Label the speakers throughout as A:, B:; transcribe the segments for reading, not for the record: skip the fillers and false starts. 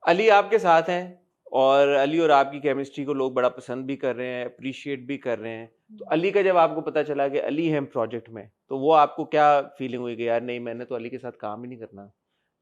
A: अली आपके साथ हैं और अली और आपकी केमिस्ट्री को लोग बड़ा पसंद भी कर रहे हैं, अप्रिशिएट भी कर रहे हैं। तो अली का जब आपको पता चला कि अली है प्रोजेक्ट में, तो वो आपको क्या फीलिंग हुई कि यार नहीं, मैंने तो अली के साथ काम ही नहीं करना,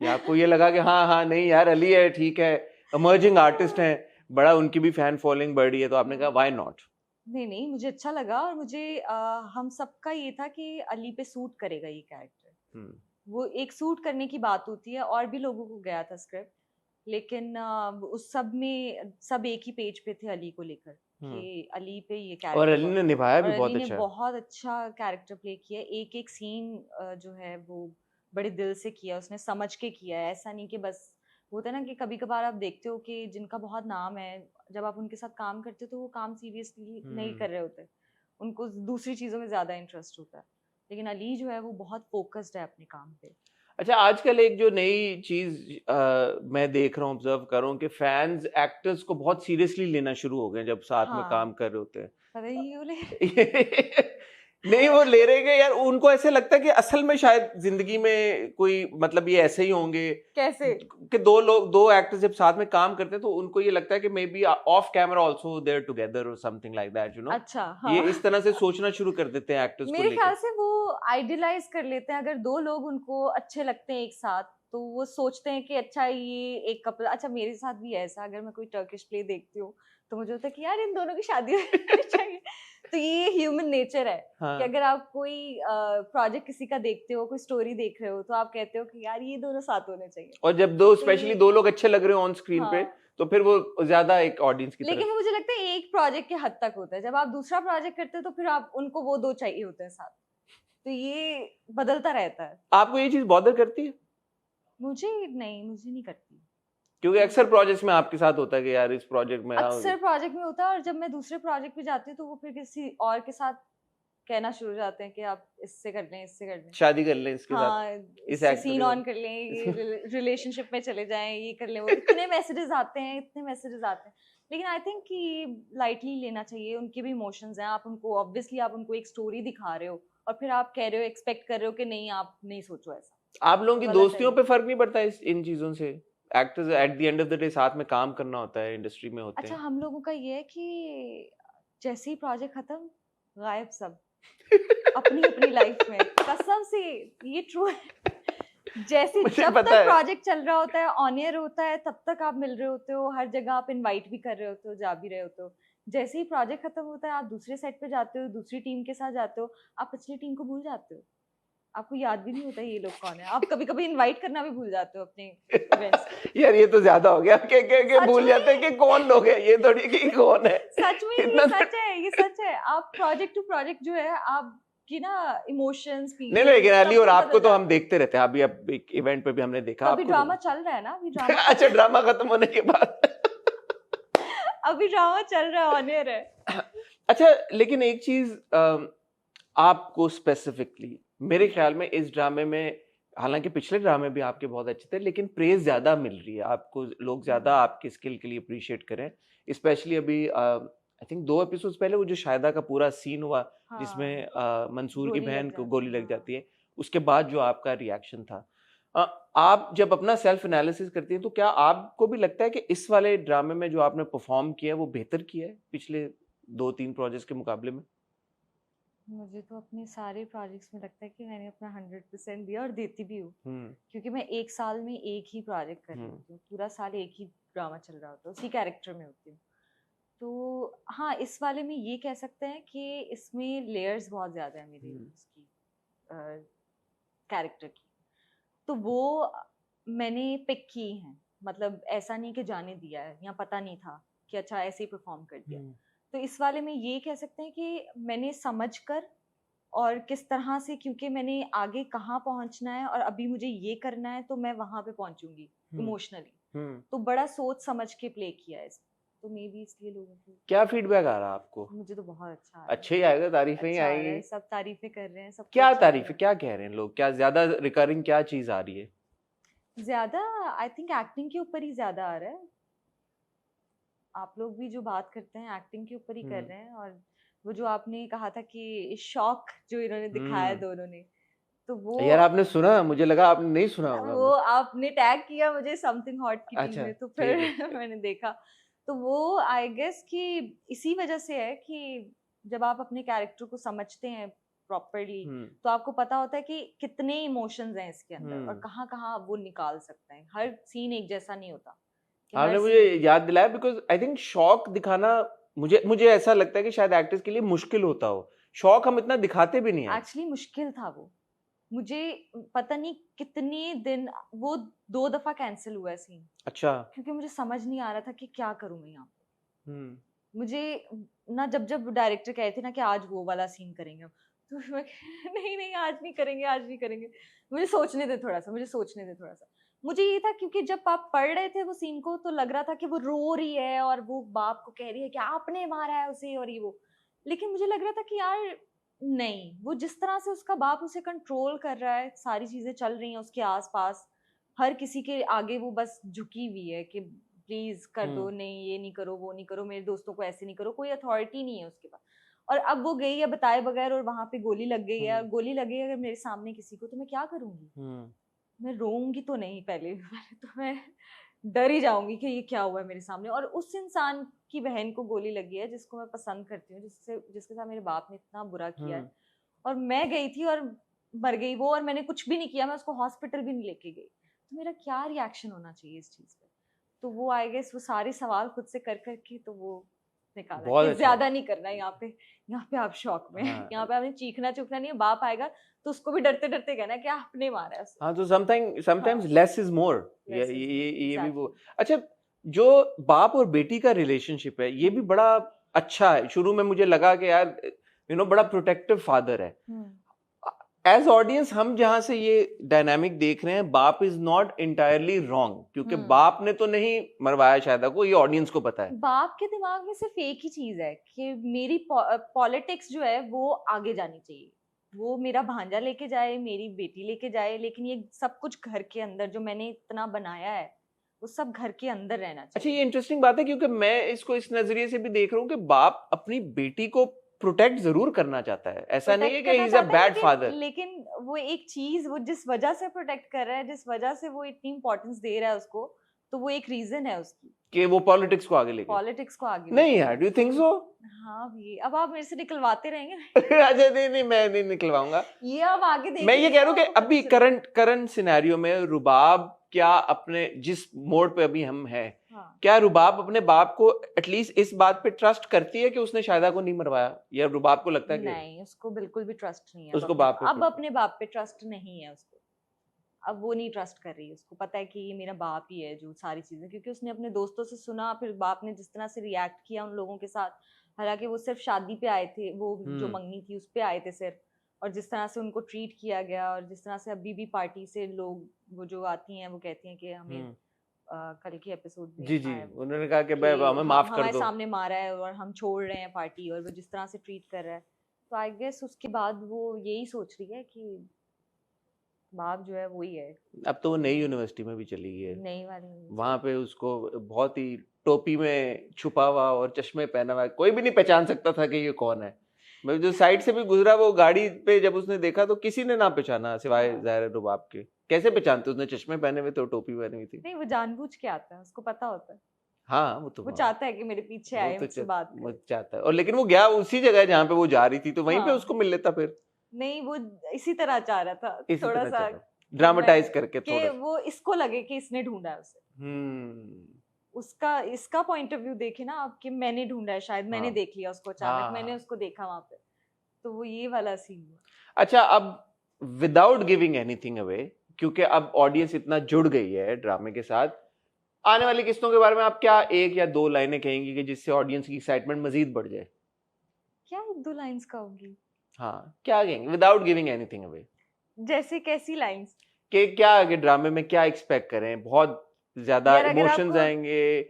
A: या आपको ये लगा कि हाँ हाँ नहीं यार अली है, ठीक है, इमर्जिंग आर्टिस्ट हैं, बड़ा उनकी भी फैन फॉलोइंग बढ़ रही है, तो आपने कहा व्हाई नॉट?
B: नहीं नहीं, मुझे अच्छा लगा और मुझे हम सबका ये था कि अली पे सूट करेगा ये कैरेक्टर।
A: हम्म।
B: वो एक सूट करने की बात होती है, और भी लोगों को गया था स्क्रिप्ट, लेकिन उस सब में सब एक ही पेज पे थे अली को लेकर
A: हम्म।
B: कि अली पे ये
A: और
B: कैरेक्टर
A: अली
B: वर्क
A: ने
B: करेगा।
A: निभाया
B: और
A: भी
B: अली
A: बहुत
B: ने
A: अच्छा।
B: बहुत अच्छा कैरेक्टर प्ले किया, एक एक सीन जो है वो बड़े दिल से किया, उसने समझ के किया है। ऐसा नहीं कि बस होता है ना कि कभी कभार आप देखते हो कि जिनका बहुत नाम है, जब आप उनके साथ काम करते हो तो वो काम सीरियसली नहीं
A: हम्म।
B: कर रहे होते, उनको दूसरी चीजों में ज्यादा इंटरेस्ट होता है। लेकिन अली जो है वो बहुत फोकस्ड है अपने काम पे।
A: अच्छा, आजकल एक जो नई चीज मैं देख रहा हूँ, ऑब्जर्व कर रहा हूँ कि फैंस एक्टर्स को बहुत सीरियसली लेना शुरू हो गए जब साथ में
B: हाँ,
A: काम कर रहे होते हैं।
B: पता ही क्यों ले।
A: नहीं, वो ले रहे हैं यार, उनको ऐसे लगता है कि असल में शायद जिंदगी में कोई मतलब ये ऐसे ही होंगे
B: कैसे?
A: कि दो एक्टर्स जब साथ में काम करते हैं तो उनको ये लगता है कि maybe off camera also they are together or something like that, you know.
B: अच्छा,
A: ये
B: हाँ।
A: इस तरह से सोचना शुरू कर देते हैं एक्टर्स को
B: मेरे
A: लेके।
B: ख्याल से वो आइडियलाइज कर लेते हैं, अगर दो लोग उनको अच्छे लगते हैं एक साथ, तो वो सोचते हैं कि अच्छा ये एक कपल। अच्छा, मेरे साथ भी है ऐसा, अगर मैं कोई टर्किश प्ले देखती हूँ तो मुझे होता है कि यार इन दोनों की शादी होनी चाहिए। तो ये ह्यूमन नेचर है कि
A: हाँ।
B: अगर आप कोई प्रोजेक्ट किसी का देखते हो, कोई स्टोरी देख रहे हो, तो आप कहते हो कि यार ये दोनों साथ होने चाहिए।
A: और जब दो
B: तो
A: स्पेशली
B: ये,
A: दो लोग अच्छे लग रहे हो ऑन स्क्रीन पे,
B: हाँ,
A: तो फिर वो ज्यादा एक ऑडियंस की
B: लेकिन
A: तरफ।
B: वो मुझे लगता है एक प्रोजेक्ट के हद तक होता है। जब आप दूसरा प्रोजेक्ट करते हो तो फिर आप उनको वो दो चाहिए होते हैं साथ। तो ये बदलता रहता है।
A: आपको ये चीज बॉदर करती है?
B: मुझे नहीं, मुझे नहीं करती।
A: क्योंकि अक्सर
B: मुझे
A: प्रोजेक्ट्स में आपके साथ होता है कि यार इस प्रोजेक्ट में
B: अक्सर प्रोजेक्ट में होता है, और जब मैं दूसरे प्रोजेक्ट पे जाती हूँ तो वो फिर किसी और के साथ कहना शुरू हो जाते हैं कि आप इससे कर लें, इससे कर लें।
A: शादी कर लें इसके साथ,
B: हाँ,
A: इस
B: इससे
A: एक्टर
B: सीन
A: के
B: ऑन कर लें,
A: साथ।
B: ये रिलेशनशिप में चले जाएं, ये कर लें, वो इतने मैसेजेस आते हैं, इतने मैसेजेस आते हैं। लेकिन आई थिंक कि लाइटली लेना चाहिए, उनके भी इमोशंस हैं। आप उनको ऑब्वियसली आप उनको एक स्टोरी दिखा रहे हो, और फिर आप कह रहे हो, एक्सपेक्ट कर रहे हो कि नहीं, आप नहीं सोचो ऐसा।
A: आप लोगों की
B: गलत है
A: दोस्तियों
B: ये।
A: पे फर्क नहीं पड़ता इन चीजों से? Actors at the end of the day साथ में काम करना होता है, इंडस्ट्री में होते
B: अच्छा,
A: हैं।
B: हम लोगों का ये है कि जैसे ही प्रोजेक्ट खत्म, गायब सब, अपनी अपनी लाइफ में। कसम से, ये ट्रू है। जैसे
A: मुझे
B: जब
A: पता
B: तक
A: है।
B: प्रोजेक्ट चल रहा होता है, ऑन एयर होता है, तब तक आप मिल रहे होते हो, हर जगह आप इनवाइट भी कर रहे होते हो, जा भी रहे होते हो। जैसे ही प्रोजेक्ट खत्म होता है, आप दूसरे सेट पे जाते हो, दूसरी टीम के साथ जाते हो, आप पिछली टीम को भूल जाते हो। आपको याद भी नहीं होता ये लोग कौन है। आप कभी कभी इनवाइट करना भी भूल जाते हो अपने इवेंट्स पे।
A: यार ये तो ज्यादा हो गया, के
B: सच
A: भूल जाते हैं
B: में।
A: कि कौन लोग हैं, ये थोड़ी कि कौन है।
B: सच में ये
A: इतना तो।
B: सच है, ये सच है। आप प्रोजेक्ट टू प्रोजेक्ट जो है, आपकी ना इमोशंस,
A: नहीं नहीं, लेकिन
B: फीलिंग्स,
A: अली
B: सब
A: और
B: कुछ
A: आपको
B: बदल
A: तो हम
B: जाता है।
A: देखते रहते हैं, अभी अब एक इवेंट पे भी हमने देखा
B: तो अभी
A: आपको तो।
B: ड्रामा चल रहा है ना, अभी ड्रामा चल
A: अच्छा,
B: रहा
A: ड्रामा खत्म होने के बाद।
B: है। अभी ड्रामा चल रहा है, ऑन एयर है।
A: अच्छा, लेकिन एक चीज आपको स्पेसिफिकली मेरे ख्याल में इस ड्रामे में, हालांकि पिछले ड्रामे भी आपके बहुत अच्छे थे, लेकिन प्रेज ज्यादा मिल रही है आपको, लोग ज्यादा
B: हम्म,
A: आपके स्किल के लिए अप्रिशिएट करें। स्पेशली अभी आई थिंक 2 एपिसोड्स पहले वो जो शायदा का पूरा सीन हुआ जिसमें
B: हाँ,
A: मंसूर की
B: गोली
A: बहन
B: लग
A: को
B: जाती
A: गोली
B: है,
A: लग
B: हाँ।
A: जाती है, उसके बाद जो आपका रिएक्शन था, अ, आप जब अपना सेल्फ एनालिसिस करती हैं तो क्या आपको भी लगता है कि इस वाले ड्रामे में जो आपने परफॉर्म किया है वो बेहतर किया है पिछले 2-3 प्रोजेक्ट्स के मुकाबले में?
B: मुझे तो अपने सारे प्रोजेक्ट्स में लगता है कि मैंने अपना 100% दिया, और देती भी हूँ।
A: हम्म।
B: क्योंकि मैं एक साल में एक ही प्रोजेक्ट कर रही
A: हम्म।
B: होती हूँ, पूरा साल एक ही ड्रामा चल रहा होता है, उसी कैरेक्टर में होती हूँ। तो हाँ, इस वाले में ये कह सकते हैं कि इसमें लेयर्स बहुत ज़्यादा है मेरे
A: हम्म।
B: उसकी, कैरेक्टर की। तो वो मैंने पिक की हैं। मतलब ऐसा नहीं कि जाने दिया है या पता नहीं था कि अच्छा ऐसे ही परफॉर्म कर दिया।
A: हम्म।
B: तो इस वाले में ये कह सकते हैं कि मैंने समझ कर, और किस तरह से, क्योंकि मैंने आगे कहाँ पहुँचना है और अभी मुझे ये करना है, तो मैं वहाँ पे पहुँचूंगी
A: हम्म।
B: इमोशनली।
A: हम्म।
B: तो बड़ा सोच समझ के प्ले किया है इसमें। तो मे बी इसलिए लोगों को,
A: क्या फीडबैक आ रहा है आपको?
B: मुझे तो बहुत अच्छा आ रहा है।
A: अच्छे ही आएगा, तारीफें ही
B: अच्छा आ रहा
A: आएंगी?
B: है, सब तारीफें कर रहे हैं, सबको
A: क्या
B: अच्छा लग
A: तारीफें,
B: रहा
A: क्या कह रहे हैं लोग, क्या ज्यादा रिकरिंग क्या चीज आ रही है?
B: है। ज्यादा आई थिंक एक्टिंग के ऊपर ही ज्यादा आ रहा है। आप लोग भी जो बात करते हैं एक्टिंग के ऊपर ही कर
A: हम्म।
B: रहे हैं। और वो जो आपने कहा था कि शौक जो इन्होंने दिखाया
A: हम्म।
B: दोनों ने, तो वो
A: यार आपने सुना, मुझे लगा आपने नहीं सुना होगा।
B: वो आपने टैग किया मुझे समथिंग हॉट की टीम
A: अच्छा,
B: में, तो
A: ठीक
B: फिर
A: है।
B: मैंने देखा। तो वो आई गेस कि इसी वजह से है कि जब आप अपने कैरेक्टर को समझते हैं प्रॉपरली, तो आपको पता होता है कि कितने इमोशंस हैं इसके अंदर और कहाँ कहाँ वो निकाल सकते हैं। हर सीन एक जैसा नहीं होता कि हर
A: आपने मुझे
B: सीन
A: याद दिलाया, बिकॉज आई थिंक शौक दिखाना मुझे ऐसा लगता है कि शायद एक्टर्स के लिए मुश्किल होता हो। शौक हम इतना दिखाते भी नहीं है।
B: एक्चुअली मुश्किल था वो। मुझे पता नहीं कितने दिन वो 2 दफा कैंसिल हुआ है सीन,
A: अच्छा।
B: क्योंकि मुझे समझ नहीं आ रहा था कि क्या करूं मैं यहाँ पे।
A: हम्म।
B: मुझे ना जब डायरेक्टर कह रहे थे ना कि आज वो वाला सीन करेंगे हम, तो मैं नहीं नहीं आज नहीं करेंगे, आज नहीं करेंगे, मुझे सोचने दे थोड़ा सा, मुझे सोचने दे थोड़ा सा। मुझे ये था क्योंकि जब आप पढ़ रहे थे वो सीन को तो लग रहा था कि वो रो रही है और वो बाप को कह रही है कि आपने मारा है उसे और ये वो, लेकिन मुझे लग रहा था कि यार नहीं, वो जिस तरह से उसका बाप उसे कंट्रोल कर रहा है, सारी चीजें चल रही हैं उसके आसपास, हर किसी के आगे वो बस झुकी हुई है कि प्लीज कर दो, नहीं ये नहीं करो, वो नहीं करो, मेरे दोस्तों को ऐसे नहीं करो, कोई अथॉरिटी नहीं है उसके पास। और अब वो गई है बताए बगैर और वहां पे गोली लग गई है, गोली लगी है अगर मेरे सामने किसी को, तो मैं क्या करूंगी? मैं रोऊंगी तो नहीं, पहले पहले तो मैं डर ही जाऊंगी कि ये क्या हुआ है मेरे सामने। और उस इंसान की बहन को गोली लगी है जिसको मैं पसंद करती हूँ, जिसके साथ मेरे बाप ने इतना बुरा किया है, और मैं गई थी और मर गई वो, और मैंने कुछ भी नहीं किया, मैं उसको हॉस्पिटल भी नहीं लेके गई, तो मेरा क्या रिएक्शन होना चाहिए इस चीज पे? तो वो आई गेस वो सारे सवाल खुद से कर करके तो वो निकाला
A: बहुत
B: कि
A: अच्छा।
B: ज्यादा नहीं करना है यहाँ पे आप शौक में
A: हाँ।
B: यहाँ पे आपने चीखना चुखना नहीं है, बाप आएगा तो उसको भी डरते डरते कहना है कि आपने मारा है उसे।
A: हाँ, तो समटाइम्स
B: हाँ,
A: less is more.
B: less is more,
A: ये भी वो।
B: exactly.
A: अच्छा, जो बाप और बेटी का रिलेशनशिप है ये भी बड़ा अच्छा है। शुरू में मुझे लगा कि यार बड़ा प्रोटेक्टिव फादर है। एज ऑडियंस हम जहां से ये डायनामिक देख रहे हैं, बाप इज नॉट इंटायरली रॉन्ग, क्योंकि बाप ने तो नहीं मरवाया शायद को, ये ऑडियंस को पता है।
B: बाप के दिमाग में सिर्फ एक ही चीज है कि मेरी पॉलिटिक्स जो है वो आगे जानी चाहिए, वो मेरा भांजा लेके जाए, मेरी बेटी लेके जाए, लेकिन ये सब कुछ घर के अंदर जो मैंने इतना बनाया है वो सब घर के अंदर रहना चाहिए।
A: अच्छा, ये इंटरेस्टिंग बात है, क्योंकि मैं इसको इस नजरिए से भी देख रहा हूँ कि बाप अपनी बेटी को प्रोटेक्ट जरूर करना चाहता है। ऐसा नहीं है कि he is a bad father,
B: लेकिन वो एक चीज, वो जिस वजह से प्रोटेक्ट कर रहा है, जिस वजह से वो इतनी इंपॉर्टेंस दे रहा है उसको, तो वो एक रीजन है उसकी
A: कि वो पॉलिटिक्स को आगे लेके।
B: पॉलिटिक्स को आगे
A: नहीं यार, डू यू थिंक सो?
B: हाँ भी, अब आप मेरे से निकलवाते रहेंगे।
A: अच्छा, नहीं मैं नहीं निकलवाऊंगा।
B: ये अब आगे देखेंगे।
A: मैं ये कह रहा हूँ कि अभी करंट सिनेरियो में रुबाब क्या अपने जिस मोड पे अभी हम हैं, क्या रुबाब अपने बाप को एटलीस्ट इस बात पे ट्रस्ट करती है कि उसने शायदा को नहीं मरवाया, या रुबाब को लगता है कि
B: नहीं, उसको बिल्कुल भी ट्रस्ट नहीं है
A: उसको बाप पे
B: अब अपने बाप पे ट्रस्ट नहीं है उसको। अब वो नहीं ट्रस्ट कर रही है, उसको पता है कि ये मेरा बाप ही है जो सारी चीजें, क्योंकि उसने अपने दोस्तों से सुना, फिर बाप ने जिस तरह से रिएक्ट किया उन लोगों के साथ, हालांकि वो सिर्फ शादी पे आए थे, वो जो मंगनी थी उस पे आए थे सिर्फ, और जिस तरह से उनको ट्रीट किया गया, और जिस तरह से अभी भी पार्टी से लोग वो जो आती हैं वो कहती हैं कि हमें कल के एपिसोड में
A: जी उन्होंने कहा कि भाई हमें माफ कर दो,
B: हमारे सामने मारा है और हम छोड़ रहे हैं पार्टी, और वो जिस तरह से ट्रीट कर रहा है, तो आई गेस उसके बाद वो यही सोच रही है कि बाप जो है वही है।
A: अब तो वो नई यूनिवर्सिटी में भी चली गई है,
B: नई वाली
A: वहां पे उसको बहुत ही टोपी में छुपा हुआ और चश्मे पहना हुआ, कोई भी नहीं पहचान सकता था कि ये कौन है। मैं जो साइड से भी गुजरा वो गाड़ी पे जब उसने देखा तो किसी ने ना पहचाना सिवाय ज़ाहिर रुबाब के। कैसे पहचानते? उसने चश्मे पहने हुए थे, टोपी पहनी हुई थी।
B: नहीं, वो जानबूझ के आता है, उसको पता होता है।
A: हाँ, वो
B: चाहता है कि मेरे पीछे आए, मुझसे बात करे।
A: वो चाहता है, और लेकिन वो गया उसी जगह जहाँ पे वो जा रही थी, तो वहीं पे उसको मिल लेता फिर।
B: नहीं, वो इसी तरह चाह रहा था, थोड़ा सा
A: ड्रामेटाइज करके,
B: कि वो इसको लगे कि इसने ढूंढा है उसे। उसका इसका पॉइंट ऑफ व्यू देखे ना आप, कि मैंने ढूंढा है, शायद मैंने देख लिया उसको अचानक, मैंने उसको देखा वहां पे, तो वो ये वाला सीन हुआ।
A: अच्छा, अब विदाउट गिविंग एनीथिंग अवे, क्योंकि अब ऑडियंस इतना जुड़ गई है ड्रामे के साथ, आने वाली किस्तों के बारे में आप क्या एक या दो लाइनें कहेंगी कि जिससे ऑडियंस की एक्साइटमेंट मजीद बढ़ जाए?
B: क्या एक दो लाइंस कहूंगी?
A: हाँ, क्या कहेंगे विदाउट गिविंग एनीथिंग अवे?
B: जैसे कैसी लाइंस?
A: कि क्या आगे ड्रामे में क्या एक्सपेक्ट करें? बहुत ज्यादा इमोशंस आएंगे,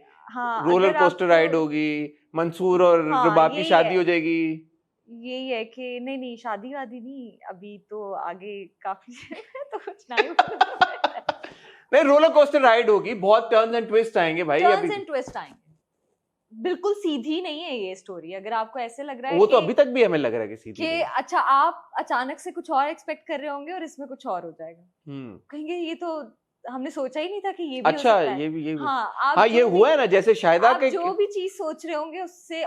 A: रोलर कोस्टर राइड होगी, मंसूर और रुबाब की शादी हो जाएगी?
B: यही है कि नहीं शादी वादी नहीं, अभी तो आगे काफी तो कुछ
A: नहीं, रोलर कोस्टर राइड होगी, बहुत टर्न्स एंड ट्विस्ट आएंगे भाई,
B: टर्न्स एंड ट्विस्ट आएंगे, बिल्कुल सीधी नहीं है ये स्टोरी। अगर आपको ऐसे लग रहा है
A: वो तो
B: कि
A: अभी तक भी हमें लग रहा है कि सीधी
B: कि
A: नहीं है।
B: अच्छा आप अचानक से कुछ और एक्सपेक्ट कर रहे होंगे और इसमें कुछ और हो जाएगा, कहेंगे ये तो हमने सोचा ही नहीं था कि ये भी हो
A: अच्छा,
B: सकता है।
A: ये भी
B: हाँ,
A: हाँ,
B: आप
A: ये
B: जो
A: हुआ
B: भी
A: है ना, जैसे शाहिदा
B: आप
A: के
B: जो भी चीज सोच रहे होंगे उससे